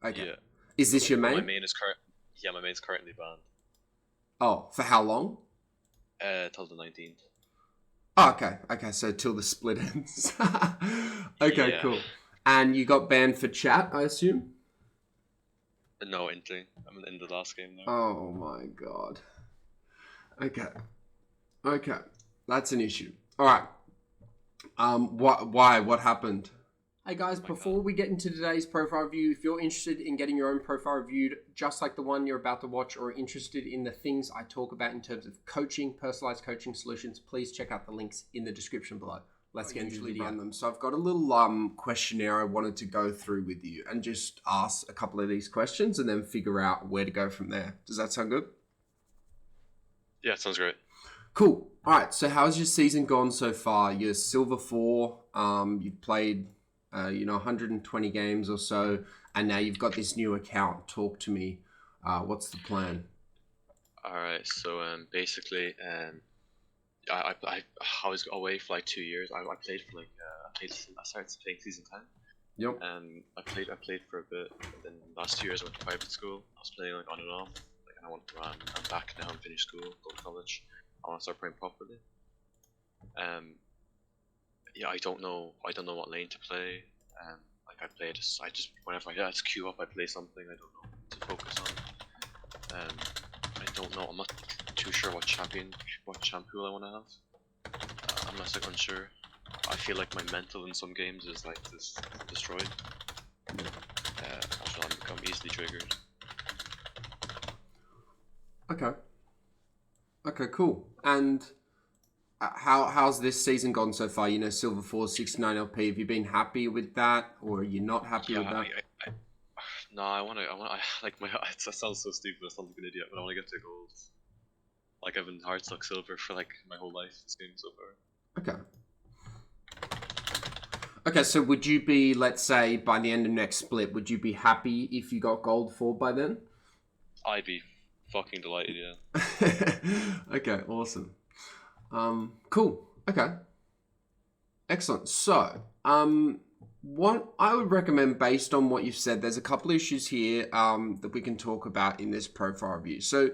Okay. Yeah. Is this your But main? my main's currently banned. Oh, for how long? Till the 19th. Oh, okay. Okay, so till the split ends. Okay, Yeah. cool. And you got banned for chat, I assume? No entry. I'm in the last game now. Oh my god. Okay. Okay. That's an issue. All right. Why? What happened? Hey guys, My God. before we get into today's profile review, if you're interested in getting your own profile reviewed, just like the one you're about to watch, or interested in the things I talk about in terms of coaching, personalized coaching solutions, please check out the links in the description below. Let's get into the video. Run them. So I've got a little questionnaire I wanted to go through with you and just ask a couple of these questions and then figure out where to go from there. Does that sound good? Yeah, it sounds great. Cool. All right. So how's your season gone so far? You're silver four. You've played, 120 games or so, and now you've got this new account. Talk to me. What's the plan? All right. So basically I was away for like 2 years. I played for like I started playing season 10. Yep. I played for a bit, and then last 2 years I went to private school. I was playing like on and off. Like, and I'm back now. I'm finished school, go to college. I want to start playing properly. Um, yeah, I don't know what lane to play. Like I just whenever I just queue up, I play something. I don't know what to focus on. I don't know. I'm not too sure what champ pool I want to have. I'm not so unsure. I feel like my mental in some games is like destroyed. I feel I'm become easily triggered. Okay. Okay. Cool. And how's this season gone so far? Silver four, 69 LP. Have you been happy with that, or are you not happy Yeah, with that? no, like my. It sounds so stupid. I sound like an idiot, but I want to get to gold. Like I've been hard stuck silver for like my whole life. This game so far. Okay. Okay, so would you be, let's say, by the end of next split, would you be happy if you got gold four by then? I'd be fucking delighted. Yeah. Okay, awesome. Cool. Okay, excellent. So, what I would recommend based on what you've said, there's a couple issues here that we can talk about in this profile review. So,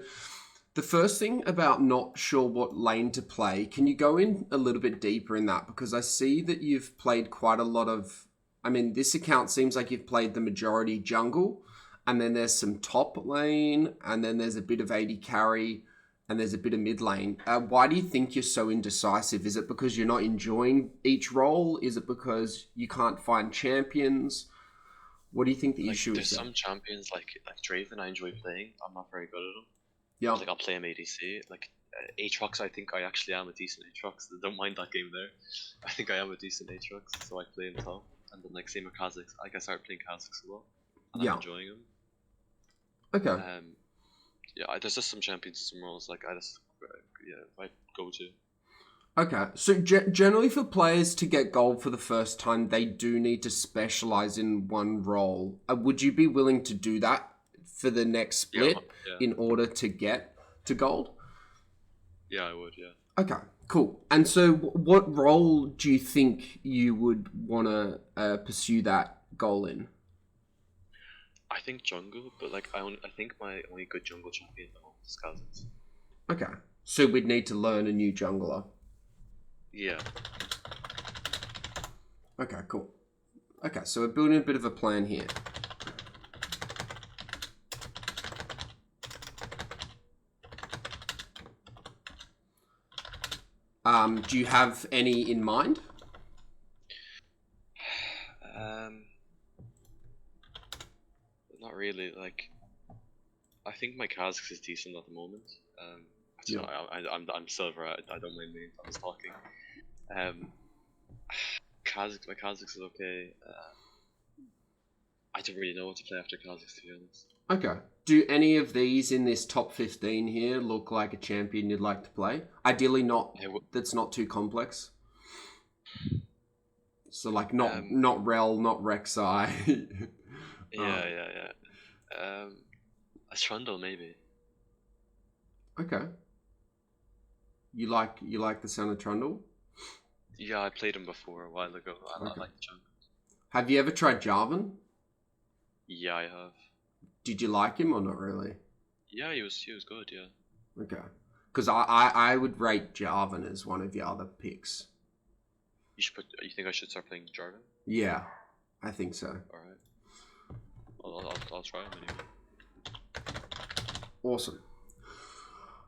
the first thing about not sure what lane to play, can you go in a little bit deeper in that? Because I see that you've played quite a lot of. I mean, this account seems like you've played the majority jungle, and then there's some top lane, and then there's a bit of AD carry, and there's a bit of mid lane. Why do you think you're so indecisive? Is it because you're not enjoying each role? Is it because you can't find champions? What do you think the Like issue there's is there? some champions like Draven I enjoy playing. I'm not very good at them. But Yeah. like I'll play him ADC. Like Aatrox, I think I actually am a decent Aatrox. Don't mind that game there. I think I am a decent Aatrox, so I play him top. And then like same with Kha'Zix. Like I started playing Kha'Zix a lot, and I'm Yeah. enjoying him. Okay. Yeah, there's just some champions and some roles like I just I go to. Okay, so generally for players to get gold for the first time, they do need to specialize in one role. Would you be willing to do that for the next Yeah, split yeah, in order to get to gold? yeah. I would. Yeah. Okay, cool. And so, what role do you think you would want to pursue that goal in? I think jungle, but like I think my only good jungle champion at the moment is Kha'Zix. Okay, so we'd need to learn a new jungler. Yeah. Okay, cool. Okay, so we're building a bit of a plan here. Do you have any in mind? Um, Not really. Like I think my Kha'Zix is decent at the moment. Yeah. I'm silver. I don't mind me. I was talking. Um, my Kha'Zix is okay. I don't really know what to play after Kha'Zix, to be honest. Okay. Do any of these in this top 15 here look like a champion you'd like to play? Ideally, not. That's not too complex. So, like, not Rel, not Rek'Sai. Yeah, yeah, yeah. A Trundle maybe. Okay. You like the sound of Trundle? Yeah, I played him before a while ago. I Okay. like the jungle. Have you ever tried Jarvan? Yeah, I have. Did you like him or not really? Yeah, he was good. Yeah. Okay. Because I would rate Jarvan as one of your other picks. You think I should start playing Jarvan? Yeah, I think so. All right. I'll try him anyway. Awesome.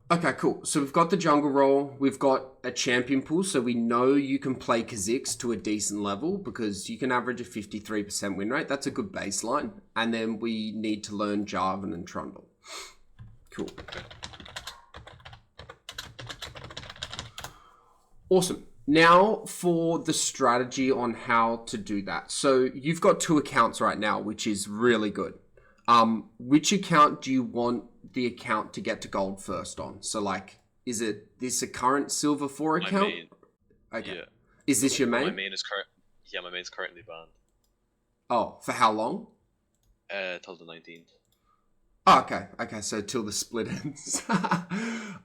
Okay, cool. So we've got the jungle role. We've got a champion pool, so we know you can play Kha'Zix to a decent level because you can average a 53% win rate. That's a good baseline. And then we need to learn Jarvan and Trundle. Cool. Awesome. Now for the strategy on how to do that. So you've got 2 accounts right now, which is really good. Which account do you want the account to get to gold first on? So like, is it this a current silver 4 account? My main. Okay. Yeah. Is this your main? My main is Yeah, my main's currently banned. Oh, for how long? Till the 19th. Oh, okay. Okay, so till the split ends.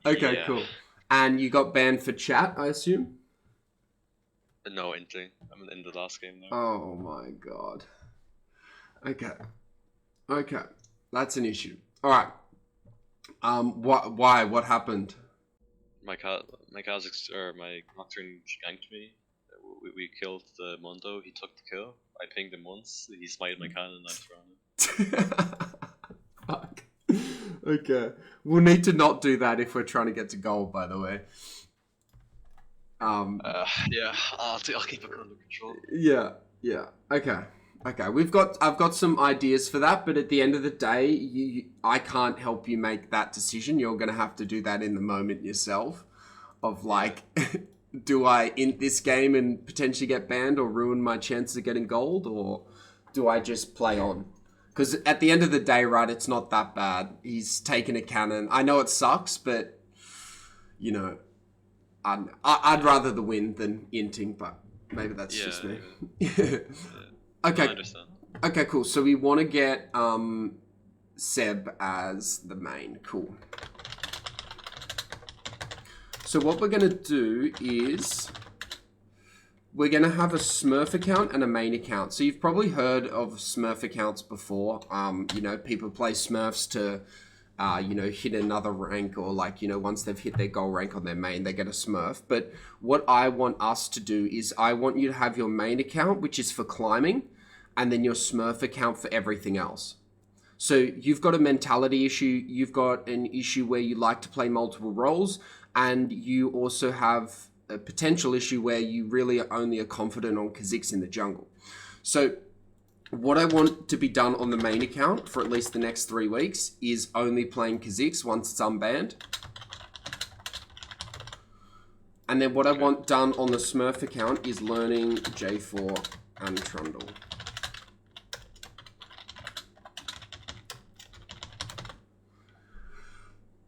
Okay, Yeah. cool. And you got banned for chat, I assume? No, entering. I'm in the last game now. Oh my god. Okay. Okay. That's an issue. Alright. Why? What happened? My Nocturne ganked me. We killed the Mondo. He took the kill. I pinged him once. He smited my cannon and I threw him. Fuck. Okay. We'll need to not do that if we're trying to get to gold, by the way. Yeah, I'll keep it under control. Yeah. Okay. I've got some ideas for that, but at the end of the day, I can't help you make that decision. You're gonna have to do that in the moment yourself. Of like, do I int this game and potentially get banned or ruin my chances of getting gold, or do I just play on? Because at the end of the day, right, it's not that bad. He's taken a cannon. I know it sucks, but you know, I'd rather the win than inting, but maybe that's just me. Yeah. Okay. I understand. Okay, cool. So we want to get Seb as the main. Cool. So what we're going to do is we're going to have a Smurf account and a main account. So you've probably heard of Smurf accounts before. You know, people play Smurfs to you know, hit another rank, or like, you know, once they've hit their goal rank on their main, they get a Smurf. But what I want us to do is I want you to have your main account, which is for climbing, and then your Smurf account for everything else. So you've got a mentality issue, you've got an issue where you like to play multiple roles, and you also have a potential issue where you really only are confident on Kha'Zix in the jungle. So what I want to be done on the main account for at least the next 3 weeks is only playing Kha'Zix once it's unbanned. And then what I want done on the Smurf account is learning J4 and Trundle.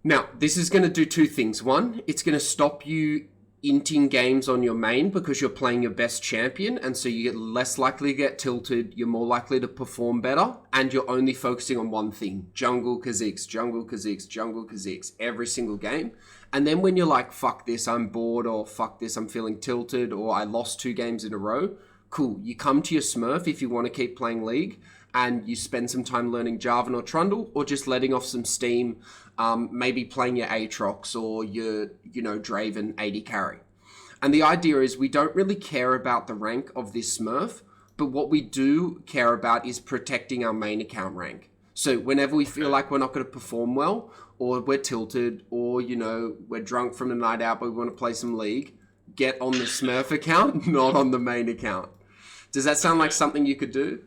Now, this is going to do 2 things. One, it's going to stop you inting games on your main because you're playing your best champion, and so you get less likely to get tilted, you're more likely to perform better, and you're only focusing on one thing: jungle Kha'Zix, jungle Kha'Zix, jungle Kha'Zix, every single game. And then when you're like, fuck this, I'm bored, or fuck this, I'm feeling tilted, or I lost 2 games in a row, cool, you come to your Smurf if you want to keep playing League, and you spend some time learning Jarvan or Trundle, or just letting off some steam, maybe playing your Aatrox or your, you know, Draven AD carry. And the idea is we don't really care about the rank of this Smurf, but what we do care about is protecting our main account rank. So whenever we feel like we're not going to perform well, or we're tilted, or, you know, we're drunk from a night out but we want to play some League, get on the Smurf account, not on the main account. Does that sound like something you could do?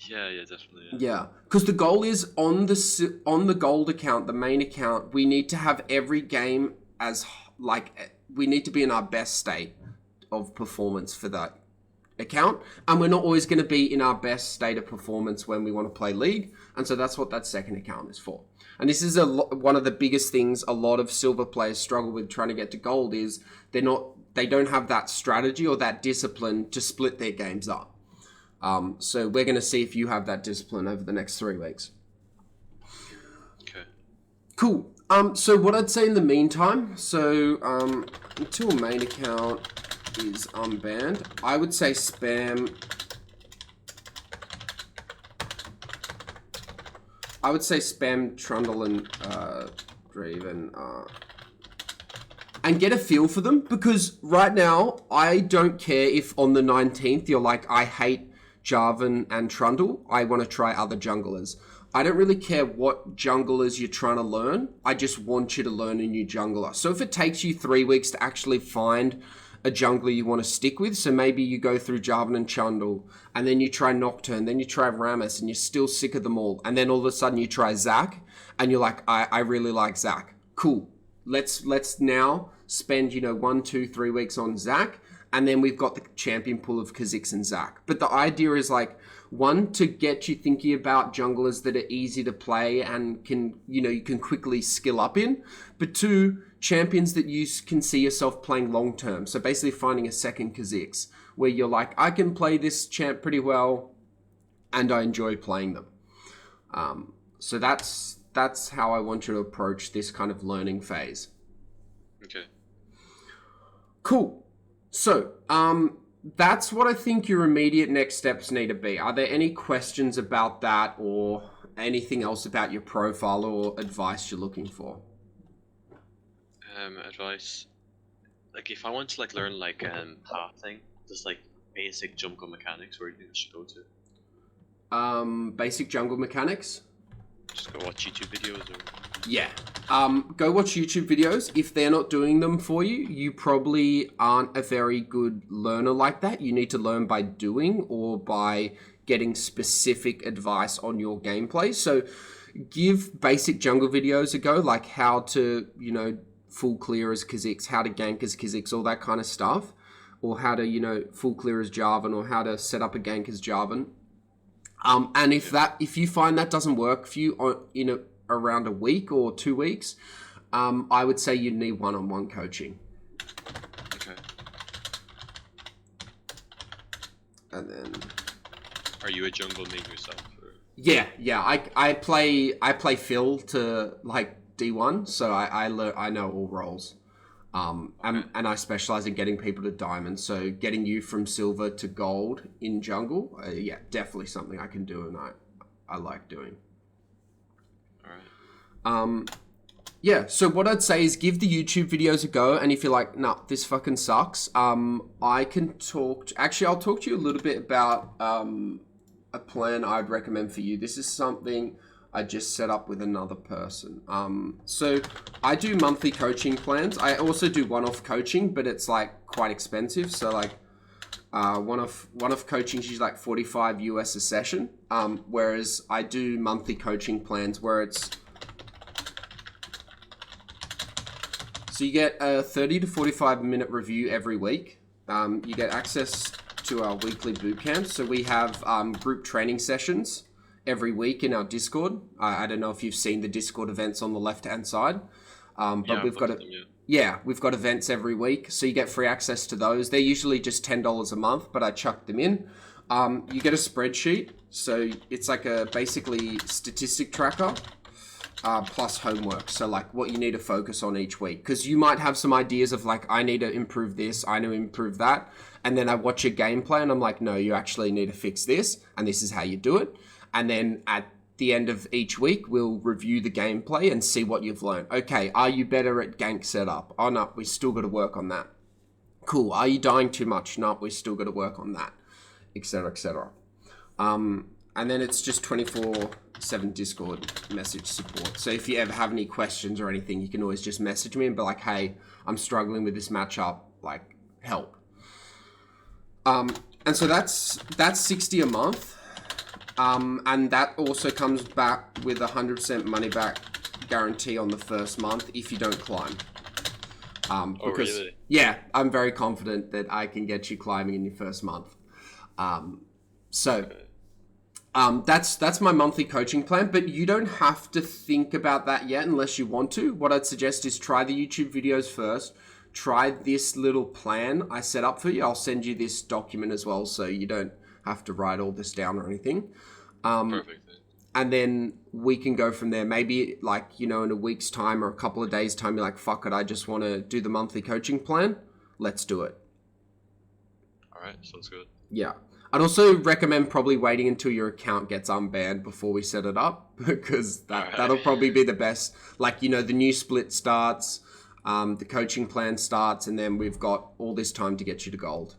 Yeah, definitely. Yeah, because the goal is on the gold account, the main account, we need to have every game as, like, we need to be in our best state of performance for that account, and we're not always going to be in our best state of performance when we want to play League, and so that's what that second account is for. And this is one of the biggest things a lot of silver players struggle with trying to get to gold is they don't have that strategy or that discipline to split their games up. So we're going to see if you have that discipline over the next 3 weeks. Okay. Cool. So what I'd say in the meantime, until main account is unbanned, I would say spam I would say spam Trundle and Draven and get a feel for them, because right now I don't care if on the 19th you're like, I hate Jarvan and Trundle, I want to try other junglers. I don't really care what junglers you're trying to learn. I just want you to learn a new jungler. So if it takes you 3 weeks to actually find a jungler you want to stick with, so maybe you go through Jarvan and Trundle, and then you try Nocturne, then you try Rammus, and you're still sick of them all, and then all of a sudden you try Zac, and you're like, I really like Zac. Cool. Let's now spend 1, 2, 3 weeks on Zac, and then we've got the champion pool of Kha'Zix and Zac. But the idea is like, one, to get you thinking about junglers that are easy to play and can you can quickly skill up in, but two, champions that you can see yourself playing long term. So basically finding a second Kha'Zix where you're like, I can play this champ pretty well, and I enjoy playing them. So that's how I want you to approach this kind of learning phase. Okay. Cool. So, that's what I think your immediate next steps need to be. Are there any questions about that, or anything else about your profile or advice you're looking for? Advice. Like if I want to learn pathing, just basic jungle mechanics, where do you think I should go to? Basic jungle mechanics? Just go watch YouTube videos or... Yeah. Go watch YouTube videos. If they're not doing them for you, you probably aren't a very good learner like that. You need to learn by doing or by getting specific advice on your gameplay. So give basic jungle videos a go, like how to, full clear as Kha'Zix, how to gank as Kha'Zix, all that kind of stuff. Or how to, full clear as Jarvan, or how to set up a gank as Jarvan. And if you find that doesn't work for you in around a week or 2 weeks, I would say you need one-on-one coaching. Okay. And then, are you a jungle main yourself? Or? Yeah. I play Phil to D1, so I know all roles. Okay. And I specialize in getting people to diamond. So getting you from silver to gold in jungle, definitely something I can do, and I like doing. So what I'd say is give the YouTube videos a go, and if you're like, nah, this fucking sucks, I can I'll talk to you a little bit about a plan I'd recommend for you. This is something I just set up with another person. So I do monthly coaching plans. I also do one-off coaching, but it's quite expensive. So one-off coaching is usually $45 US a session, whereas I do monthly coaching plans where it's... So you get a 30 to 45 minute review every week. You get access to our weekly boot camp. So we have group training sessions every week in our Discord. I don't know if you've seen the Discord events on the left-hand side, but we've got we've got events every week. So you get free access to those. They're usually just $10 a month, but I chuck them in. You get a spreadsheet. So it's a basically statistic tracker. Plus homework, so what you need to focus on each week, because you might have some ideas of I need to improve this, I need to improve that, and then I watch your gameplay and I'm like, no, you actually need to fix this, and this is how you do it. And then at the end of each week we'll review the gameplay and see what you've learned. Okay, are you better at gank setup? Oh no, we still got to work on that. Cool. Are you dying too much? No, we still got to work on that, etc, etc. And then it's just 24/7 Discord message support. So if you ever have any questions or anything, you can always just message me and be like, hey, I'm struggling with this matchup, help. And so that's 60 a month. And that also comes back with 100% money back guarantee on the first month if you don't climb. Because, really? Yeah, I'm very confident that I can get you climbing in your first month. That's my monthly coaching plan, but you don't have to think about that yet unless you want to. What I'd suggest is try the YouTube videos first. Try this little plan I set up for you. I'll send you this document as well, so you don't have to write all this down or anything. Perfect. And then we can go from there. Maybe in a week's time or a couple of days' time, you're like, fuck it, I just want to do the monthly coaching plan. Let's do it. All right, sounds good. Yeah. I'd also recommend probably waiting until your account gets unbanned before we set it up, because that'll probably be the best. Like, you know, the new split starts, the coaching plan starts, and then we've got all this time to get you to gold.